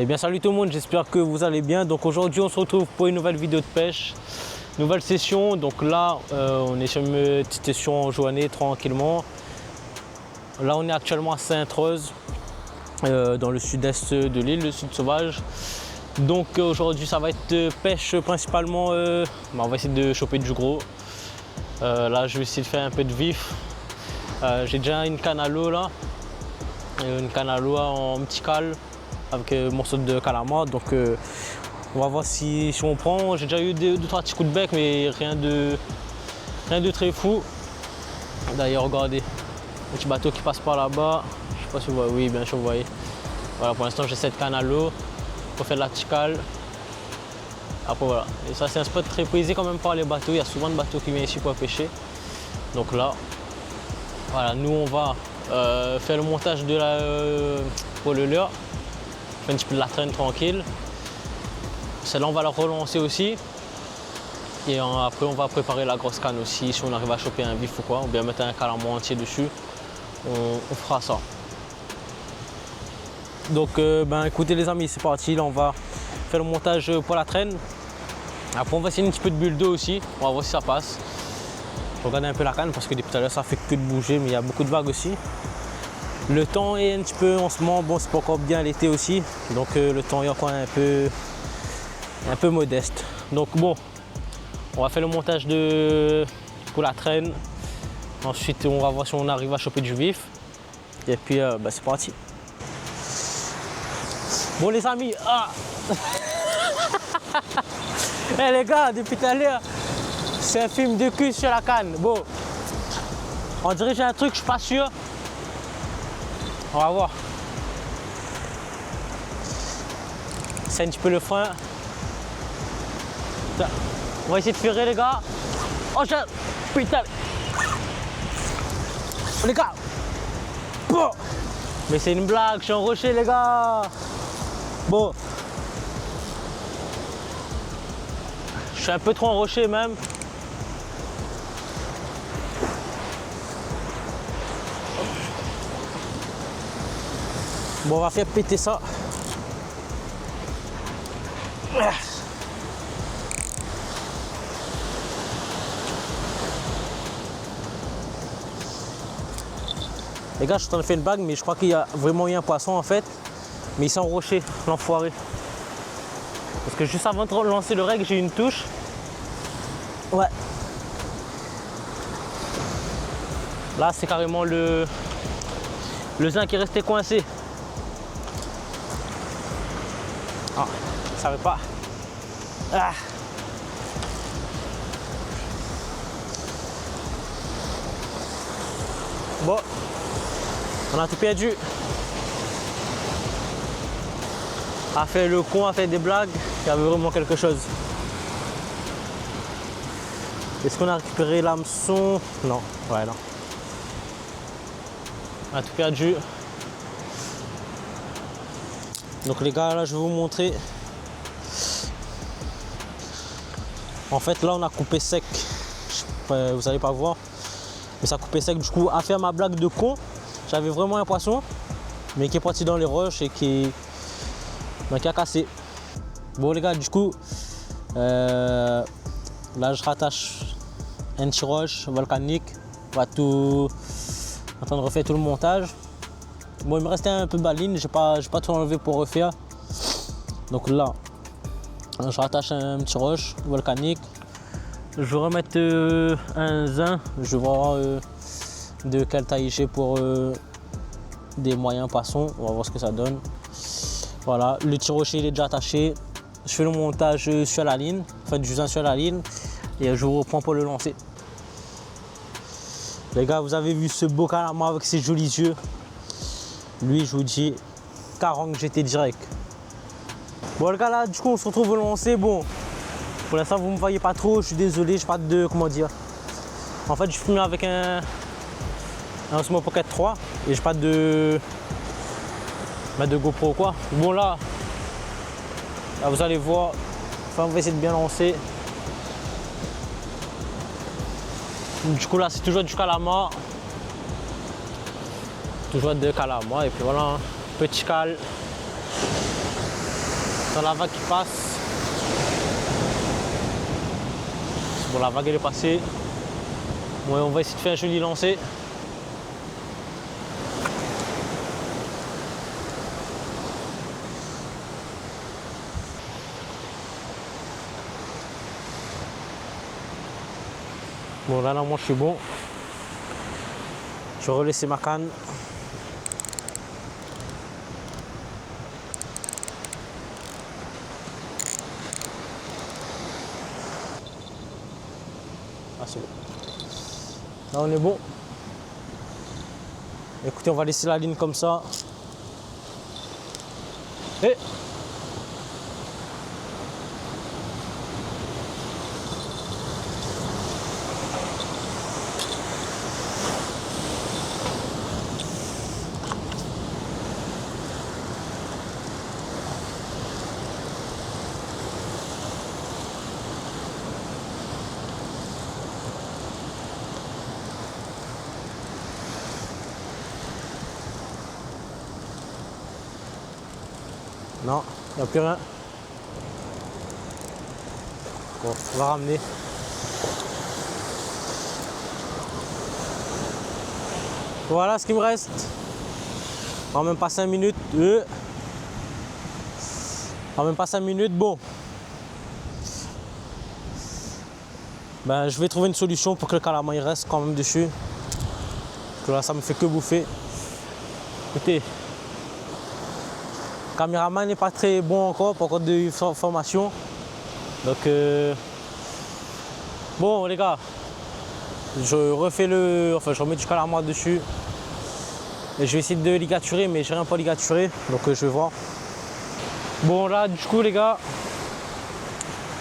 Eh bien salut tout le monde, j'espère que vous allez bien. Donc aujourd'hui on se retrouve pour une nouvelle vidéo de pêche, nouvelle session. Donc là on est sur une petite session en journée tranquillement. Là on est actuellement à Sainte-Rose, dans le sud-est de l'île, le sud sauvage. Donc aujourd'hui ça va être pêche principalement, on va essayer de choper du gros. Là je vais essayer de faire un peu de vif. J'ai déjà une canne à l'eau là, une canne à l'eau en petit cale avec un morceau de calamar. Donc on va voir si on prend. J'ai déjà eu deux trois petits coups de bec, mais rien de très fou. D'ailleurs regardez, le petit bateau qui passe par là-bas. Je sais pas si vous voyez, oui bien sûr vous voyez. Voilà, pour l'instant j'ai cette canne à l'eau pour faire de la petite cale. Après voilà, et ça c'est un spot très prisé quand même par les bateaux. Il y a souvent de bateaux qui viennent ici pour pêcher. Donc là, voilà, nous on va faire le montage de pour le leurre. Un petit peu de la traîne tranquille. Celle-là on va la relancer aussi. Et après on va préparer la grosse canne aussi. Si on arrive à choper un vif ou quoi, ou bien mettre un calamar entier dessus, on fera ça. Donc écoutez les amis, c'est parti. Là on va faire le montage pour la traîne. Après on va essayer un petit peu de bulle d'eau aussi. On va voir si ça passe. Je regarde un peu la canne parce que depuis tout à l'heure ça fait que de bouger, mais il y a beaucoup de vagues aussi. Le temps est un petit peu en ce moment, bon c'est pas encore bien l'été aussi, donc le temps est encore un peu modeste. Donc bon, on va faire le montage pour la traîne. Ensuite on va voir si on arrive à choper du vif. Et puis c'est parti. Bon les amis, hey, les gars, depuis tout à l'heure, c'est un film de cul sur la canne. Bon, on dirait que j'ai un truc, je suis pas sûr. On va voir. C'est un petit peu le frein. On va essayer de ferrer les gars. Oh putain. Les gars. Bon. Mais c'est une blague, je suis en rocher les gars. Bon. Je suis un peu trop en rocher même. Bon, on va faire péter ça. Les gars, je suis en train de faire une bague, mais je crois qu'il y a vraiment eu un poisson en fait. Mais il s'est enroché, l'enfoiré. Parce que juste avant de lancer le reg, j'ai eu une touche. Ouais. Là, c'est carrément le zin qui est resté coincé. Ah, ça veut pas. Ah. Bon, on a tout perdu. A fait le con, a fait des blagues. Il y avait vraiment quelque chose. Est-ce qu'on a récupéré l'hameçon? Non, ouais, non. On a tout perdu. Donc les gars, là je vais vous montrer. En fait là on a coupé sec. Vous n'allez pas voir. Mais ça a coupé sec. Du coup, à faire ma blague de con, j'avais vraiment un poisson, mais qui est parti dans les roches et qui a cassé. Bon les gars, du coup, là je rattache un petit roche volcanique. On va tout en train de refaire tout le montage. Bon, il me restait un peu de baline, j'ai pas tout enlevé pour refaire. Donc là, je rattache un petit roche volcanique. Je vais remettre un zin. Je vais voir de quelle taille j'ai pour des moyens poissons. On va voir ce que ça donne. Voilà, le petit rocher il est déjà attaché. Je fais le montage sur la ligne, enfin du zin sur la ligne, et je vous reprends pour le lancer. Les gars, vous avez vu ce beau calamar avec ses jolis yeux. Lui, je vous dis, 40 GT direct. Bon, les gars, là, du coup, on se retrouve au lancer. Bon, pour l'instant, vous ne me voyez pas trop. Je suis désolé, je n'ai pas de. Comment dire. En fait, je filme avec un Osmo Pocket 3 et j'ai pas de GoPro quoi. Bon, là, vous allez voir. Enfin, on va essayer de bien lancer. Du coup, là, c'est toujours du calamar. Toujours de calamar et puis voilà, petit cal. Dans la vague qui passe. Bon, la vague elle est passée. Bon, on va essayer de faire un joli lancer. Bon, là, normalement, je suis bon. Je vais relaisser ma canne. Ah, c'est bon. Là, on est bon. Écoutez, on va laisser la ligne comme ça. Et non, il n'y a plus rien. Bon, on va ramener. Voilà ce qu'il me reste. En même pas 5 minutes. En même pas 5 minutes, bon. Ben, je vais trouver une solution pour que le calamar il reste quand même dessus. Parce que là, ça me fait que bouffer. Écoutez, le caméraman n'est pas très bon encore, pas encore de formation. Donc, bon les gars, je refais je remets du calamar dessus. Et je vais essayer de ligaturer, mais j'ai rien pas ligaturé, donc je vais voir. Bon là, du coup les gars,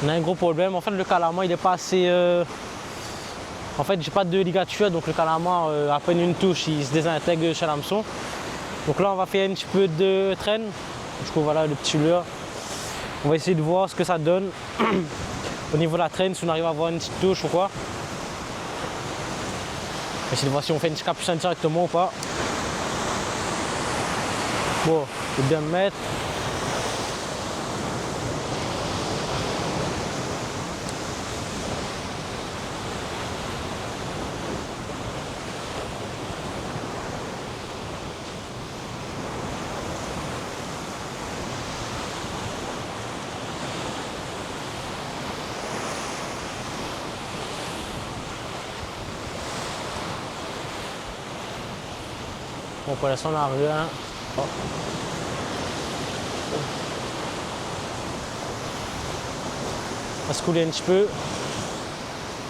on a un gros problème. En fait, le calamar il est pas assez. En fait, j'ai pas de ligature, donc le calamar, à peine une touche, il se désintègre chez l'hameçon. Donc là, on va faire un petit peu de traîne. Du coup, voilà le petit leurre. On va essayer de voir ce que ça donne au niveau de la traîne, si on arrive à avoir une petite touche ou quoi. On va essayer de voir si on fait une petite capucine directement ou pas. Bon, je vais bien me mettre. Bon, pour l'instant, on n'a rien. Oh. On va se couler un petit peu.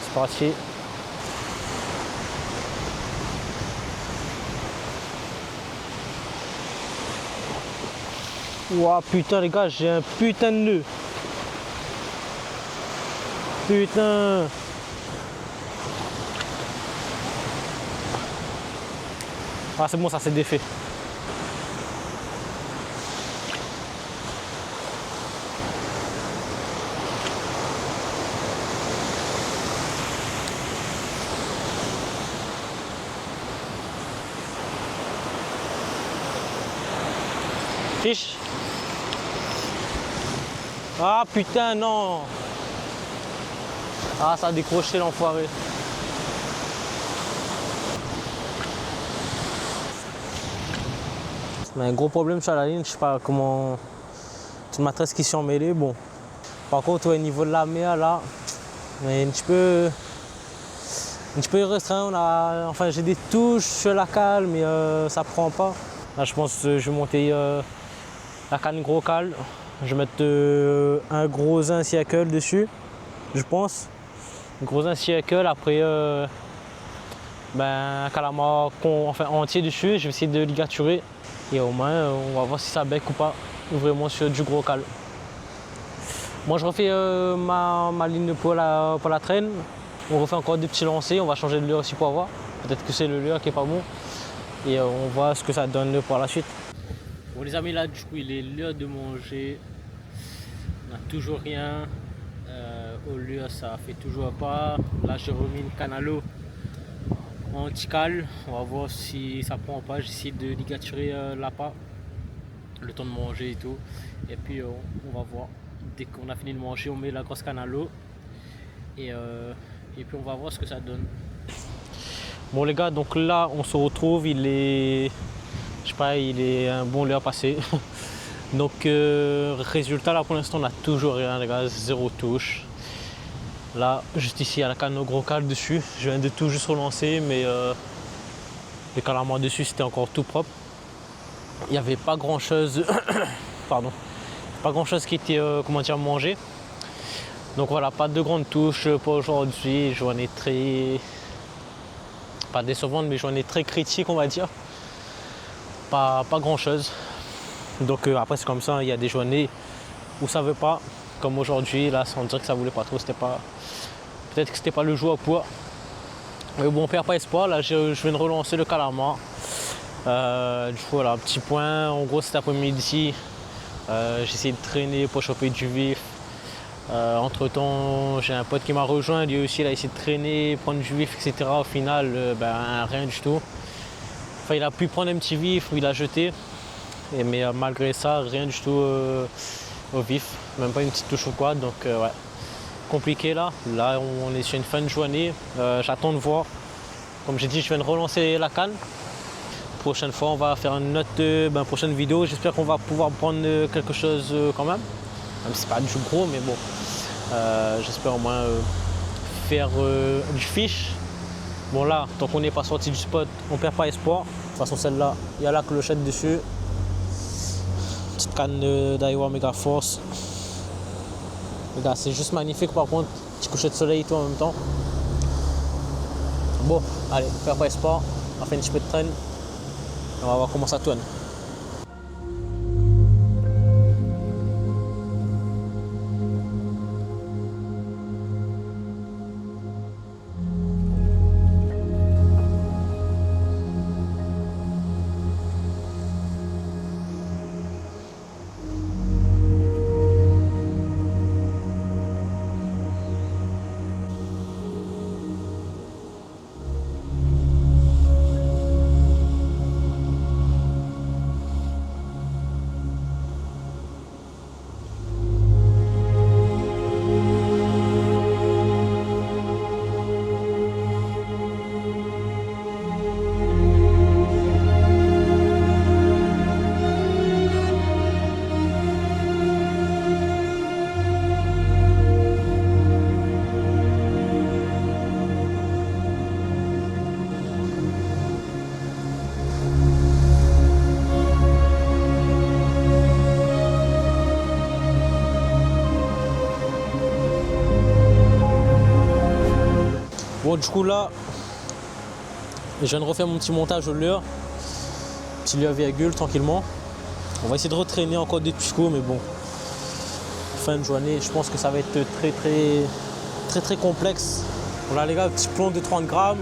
C'est parti. Ouah, putain, les gars, j'ai un putain de nœud. Putain. Ah, c'est bon, ça s'est défait. Fiche. Ah putain, non. Ah, ça a décroché l'enfoiré. Mais un gros problème sur la ligne, je sais pas comment. Toute ma tresse qui s'est emmêlée, bon. Par contre, au niveau de la méa là, on est un petit peu restreint. Enfin, j'ai des touches sur la cale, mais ça prend pas. Là, je pense que je vais monter la canne gros cale. Je vais mettre un gros 1 siècle dessus, je pense. Un gros 1 siècle, après un calamar entier dessus. Je vais essayer de ligaturer. Et au moins, on va voir si ça bec ou pas, vraiment sur du gros cal. Moi, je refais ma ligne pour la traîne. On refait encore des petits lancers. On va changer de leurre aussi pour voir. Peut-être que c'est le leurre qui est pas bon. Et on voit ce que ça donne pour la suite. Bon les amis, là, du coup, il est l'heure de manger. On n'a toujours rien. Au leurre, ça fait toujours pas. Là, j'ai remis une canne à l'eau anti-cale. On va voir si ça prend pas. J'essaie de ligaturer l'appât. le temps de manger et tout. Et puis on va voir. Dès qu'on a fini de manger, on met la grosse canne à l'eau. Et puis on va voir ce que ça donne. Bon les gars, donc là on se retrouve, il est, je sais pas, il est un bon l'heure passé. Donc résultat là pour l'instant on n'a toujours rien les gars, zéro touche. Là juste ici il y a la canne au gros cal dessus, je viens de tout juste relancer mais les calamars dessus c'était encore tout propre. Il n'y avait pas grand chose, pardon, pas grand chose qui était comment dire mangé. Donc voilà, pas de grandes touches pour aujourd'hui, journée très, pas décevante mais journée très critique on va dire. Pas grand chose. Donc après c'est comme ça, il y a des journées où ça veut pas, comme aujourd'hui, là sans dire que ça voulait pas trop, c'était pas. Peut-être que c'était pas le jour pour. Mais bon on perd pas espoir, là je viens de relancer le calamar. Du coup voilà, un petit point, en gros cet après-midi, j'ai essayé de traîner pour choper du vif. Entre temps j'ai un pote qui m'a rejoint, lui aussi il a essayé de traîner, prendre du vif, etc. Au final rien du tout. Enfin il a pu prendre un petit vif, il a jeté. Mais malgré ça, rien du tout au vif, même pas une petite touche ou quoi, donc ouais, compliqué là. Là on est sur une fin de journée, j'attends de voir. Comme j'ai dit, je viens de relancer la canne. Prochaine fois on va faire une autre prochaine vidéo, j'espère qu'on va pouvoir prendre quelque chose quand même si c'est pas du gros, mais bon, j'espère au moins faire du fish. Bon là, tant qu'on n'est pas sorti du spot, on perd pas espoir. De toute façon celle-là, il y a la clochette dessus. Petite canne d'Aiwa Mega Force. Les gars, c'est juste magnifique par contre. Petit coucher de soleil et tout en même temps. Bon, allez, faire pas espoir. On va faire un petit peu de traîne. On va voir comment ça tourne. Bon du coup là, je viens de refaire mon petit montage au leurre. Petit leurre virgule tranquillement. On va essayer de retraîner encore des petits coups, mais bon. Fin de journée, je pense que ça va être très complexe. Voilà les gars, petit plomb de 30 grammes.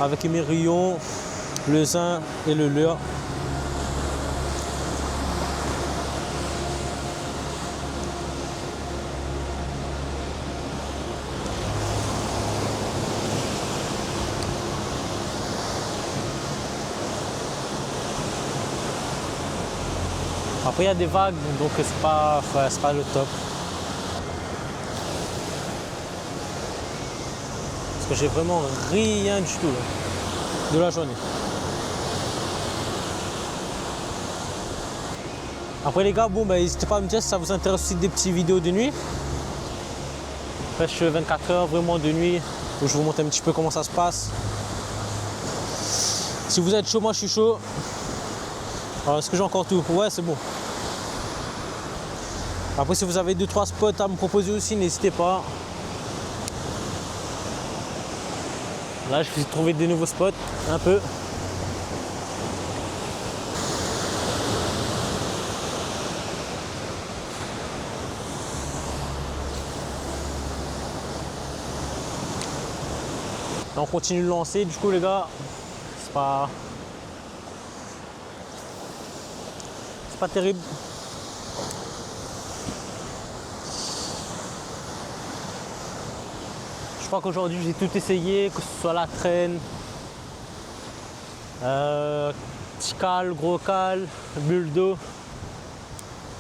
Avec mes rayons, le zin et le leurre. Après il y a des vagues, donc c'est pas le top. Parce que j'ai vraiment rien du tout là, de la journée. Après les gars, bon n'hésitez pas à me dire si ça vous intéresse aussi des petites vidéos de nuit. Pêche 24 heures vraiment de nuit, où je vous montre un petit peu comment ça se passe. Si vous êtes chaud, moi je suis chaud. Alors est-ce que j'ai encore tout? Ouais, c'est bon. Après si vous avez 2-3 spots à me proposer aussi, n'hésitez pas. Là je vais trouver des nouveaux spots, un peu. Là, on continue de lancer, du coup les gars, c'est pas terrible. Je crois qu'aujourd'hui j'ai tout essayé, que ce soit la traîne, Petit cal, gros cal, bulle d'eau.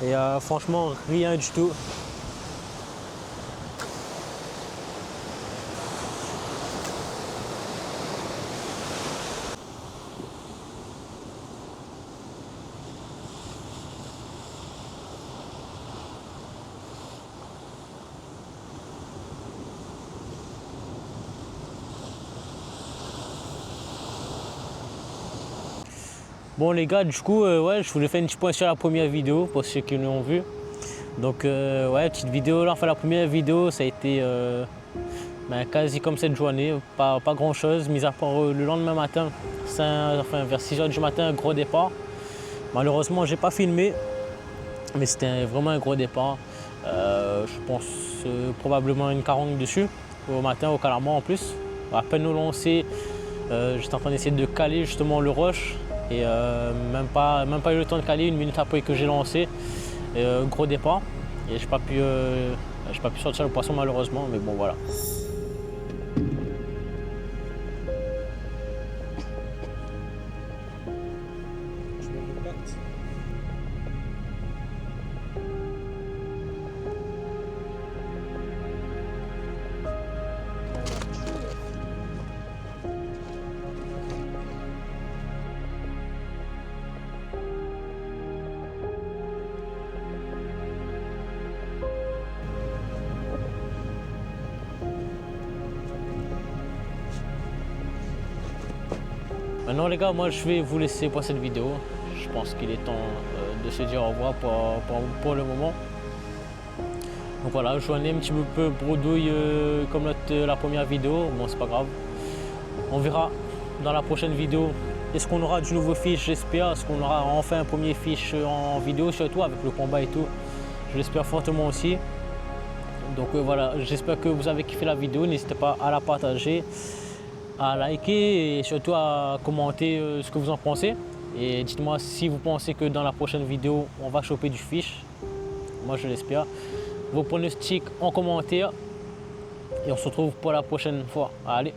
Et franchement, rien du tout. Bon les gars, du coup, ouais, je voulais faire un petit point sur la première vidéo pour ceux qui l'ont vu. Donc ouais, petite vidéo là, enfin la première vidéo, ça a été quasi comme cette journée, pas grand chose, mis à part le lendemain matin, vers 6 h du matin, un gros départ. Malheureusement, j'ai pas filmé, mais c'était vraiment un gros départ. Je pense probablement une carangue dessus, au matin, au calamar en plus. À peine nous lancer, j'étais en train d'essayer de caler justement le rush. Et même pas eu le temps de caler, 1 minute après que j'ai lancé, gros départ. Et j'ai pas pu sortir le poisson malheureusement, mais bon voilà. Maintenant les gars, moi je vais vous laisser pour cette vidéo. Je pense qu'il est temps de se dire au revoir pour le moment. Donc voilà, je joignais un petit peu bredouille comme la première vidéo. Bon, c'est pas grave. On verra dans la prochaine vidéo. Est-ce qu'on aura du nouveau fiche? J'espère. Est-ce qu'on aura enfin un premier fiche en vidéo, surtout avec le combat et tout? Je l'espère fortement aussi. Donc voilà, j'espère que vous avez kiffé la vidéo. N'hésitez pas à la partager, à liker et surtout à commenter ce que vous en pensez. Et dites-moi si vous pensez que dans la prochaine vidéo, on va choper du fiche. Moi, je l'espère. Vos pronostics en commentaire. Et on se retrouve pour la prochaine fois. Allez!